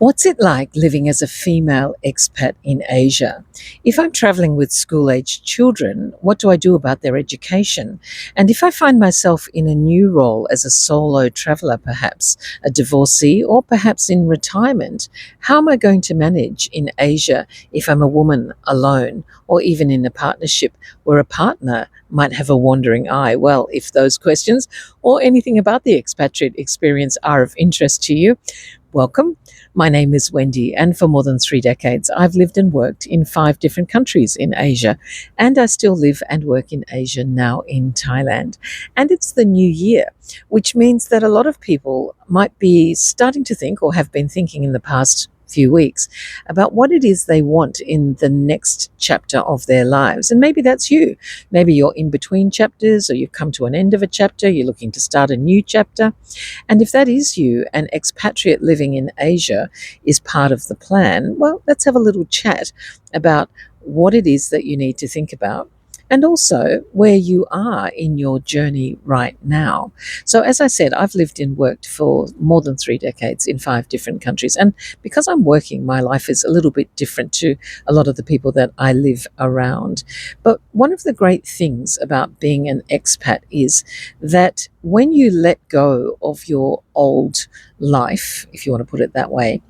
What's it like living as a female expat in Asia? If I'm traveling with school-aged children, what do I do about their education? And if I find myself in a new role as a solo traveler, perhaps a divorcee, or perhaps in retirement, how am I going to manage in Asia if I'm a woman alone, or even in a partnership where a partner might have a wandering eye? Well, if those questions or anything about the expatriate experience are of interest to you, welcome. My name is Wendy, and for more than 3 decades, I've lived and worked in 5 different countries in Asia, and I still live and work in Asia now in Thailand. And it's the new year, which means that a lot of people might be starting to think, or have been thinking in the past few weeks, about what it is they want in the next chapter of their lives. And maybe that's you. Maybe you're in between chapters, or you've come to an end of a chapter, you're looking to start a new chapter. And if that is you, an expatriate living in Asia is part of the plan, well, let's have a little chat about what it is that you need to think about, and also where you are in your journey right now. So as I said, I've lived and worked for more than 3 decades in 5 different countries. And because I'm working, my life is a little bit different to a lot of the people that I live around. But one of the great things about being an expat is that when you let go of your old life, if you want to put it that way,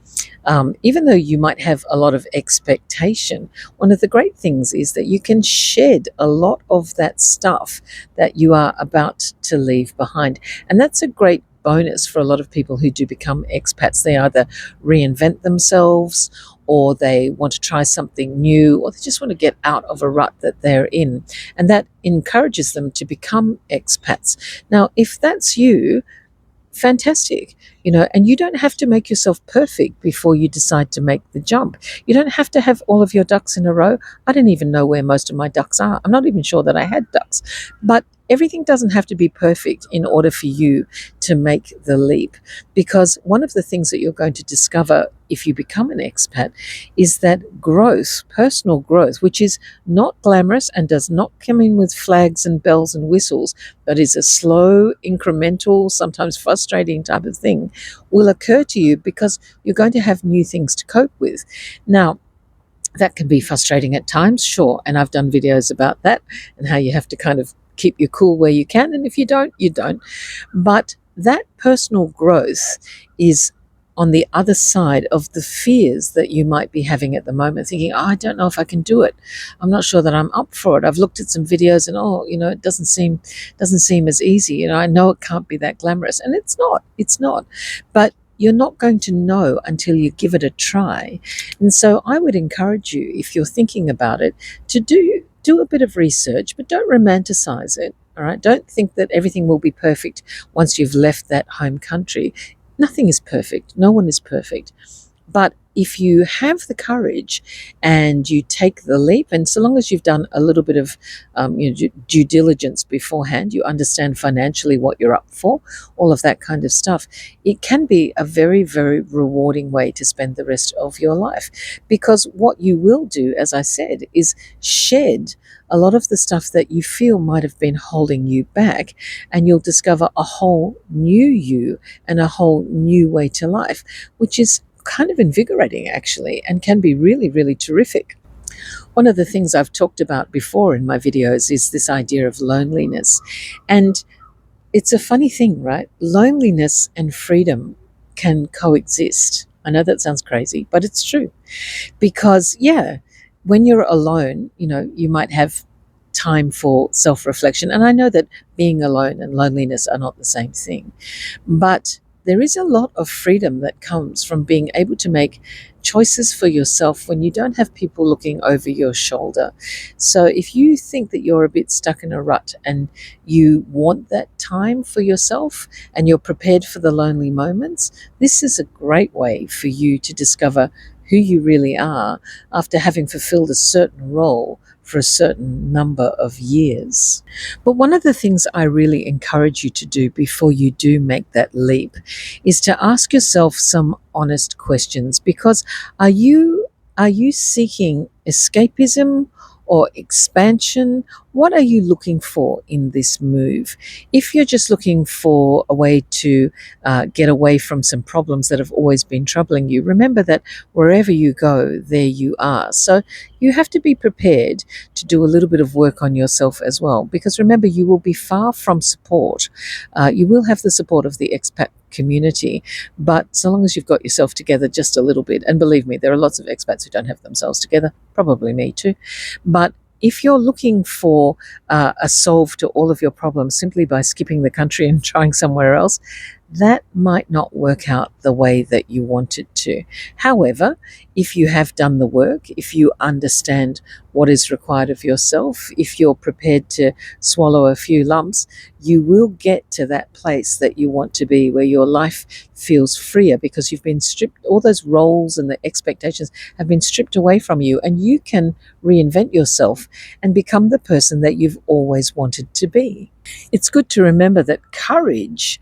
even though you might have a lot of expectation, one of the great things is that you can shed a lot of that stuff that you are about to leave behind. And that's a great bonus for a lot of people who do become expats. They either reinvent themselves, or they want to try something new, or they just want to get out of a rut that they're in. And that encourages them to become expats. Now, if that's you, fantastic, and you don't have to make yourself perfect before you decide to make the jump. You don't have to have all of your ducks in a row. I don't even know where most of my ducks are. I'm not even sure that I had ducks, but everything doesn't have to be perfect in order for you to make the leap. Because one of the things that you're going to discover if you become an expat is that growth, personal growth, which is not glamorous and does not come in with flags and bells and whistles, but is a slow, incremental, sometimes frustrating type of thing, will occur to you because you're going to have new things to cope with. Now, that can be frustrating at times, sure, and I've done videos about that and how you have to kind of keep your cool where you can, and if you don't, you don't. But that personal growth is on the other side of the fears that you might be having at the moment, thinking, I don't know if I can do it. I'm not sure that I'm up for it. I've looked at some videos and, it doesn't seem as easy. I know it can't be that glamorous, and it's not. But you're not going to know until you give it a try. And so I would encourage you, if you're thinking about it, to do a bit of research, but don't romanticize it. All right. Don't think that everything will be perfect once you've left that home country. Nothing is perfect. No one is perfect. But if you have the courage and you take the leap, and so long as you've done a little bit of due diligence beforehand, you understand financially what you're up for, all of that kind of stuff, it can be a very, very rewarding way to spend the rest of your life. Because what you will do, as I said, is shed a lot of the stuff that you feel might have been holding you back, and you'll discover a whole new you and a whole new way to life, which is kind of invigorating actually, and can be really, really terrific. One of the things I've talked about before in my videos is this idea of loneliness. And it's a funny thing, right? Loneliness and freedom can coexist. I know that sounds crazy, but it's true. Because, when you're alone, you might have time for self-reflection. And I know that being alone and loneliness are not the same thing. But there is a lot of freedom that comes from being able to make choices for yourself when you don't have people looking over your shoulder. So if you think that you're a bit stuck in a rut and you want that time for yourself and you're prepared for the lonely moments, this is a great way for you to discover who you really are after having fulfilled a certain role for a certain number of years. But one of the things I really encourage you to do before you do make that leap is to ask yourself some honest questions. Because are you seeking escapism, or expansion? What are you looking for in this move? If you're just looking for a way to get away from some problems that have always been troubling you, remember that wherever you go, there you are. So you have to be prepared to do a little bit of work on yourself as well, because remember, you will be far from support. You will have the support of the expat community, but so long as you've got yourself together just a little bit, and believe me, there are lots of expats who don't have themselves together, probably me too, but if you're looking for a solve to all of your problems simply by skipping the country and trying somewhere else, that might not work out the way that you want it to. However, if you have done the work, if you understand what is required of yourself, if you're prepared to swallow a few lumps, you will get to that place that you want to be, where your life feels freer because you've been stripped, all those roles and the expectations have been stripped away from you, and you can reinvent yourself and become the person that you've always wanted to be. It's good to remember that courage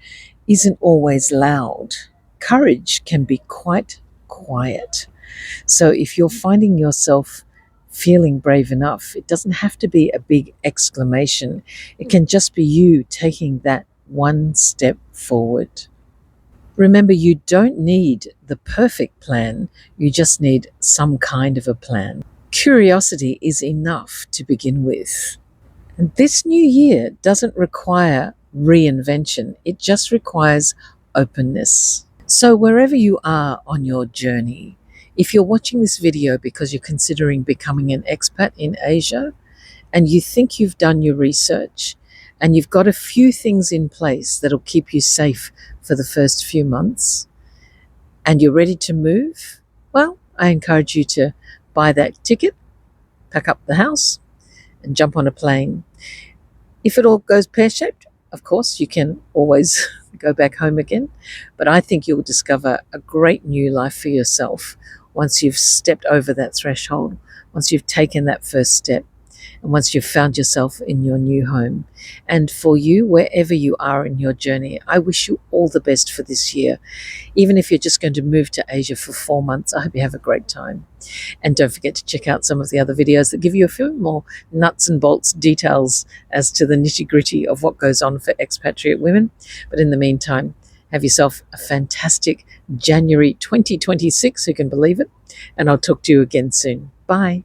isn't always loud. Courage can be quite quiet. So if you're finding yourself feeling brave enough, it doesn't have to be a big exclamation. It can just be you taking that one step forward. Remember, you don't need the perfect plan, you just need some kind of a plan. Curiosity is enough to begin with. And this new year doesn't require reinvention, it just requires openness. So wherever you are on your journey, if you're watching this video because you're considering becoming an expat in Asia and you think you've done your research and you've got a few things in place that'll keep you safe for the first few months and you're ready to move, well, I encourage you to buy that ticket, pack up the house and jump on a plane. If it all goes pear-shaped, of course, you can always go back home again. But I think you'll discover a great new life for yourself once you've stepped over that threshold, once you've taken that first step, and once you've found yourself in your new home. And for you, wherever you are in your journey, I wish you all the best for this year. Even if you're just going to move to Asia for 4 months, I hope you have a great time. And don't forget to check out some of the other videos that give you a few more nuts and bolts details as to the nitty-gritty of what goes on for expatriate women. But in the meantime, have yourself a fantastic January 2026, who can believe it, and I'll talk to you again soon. Bye.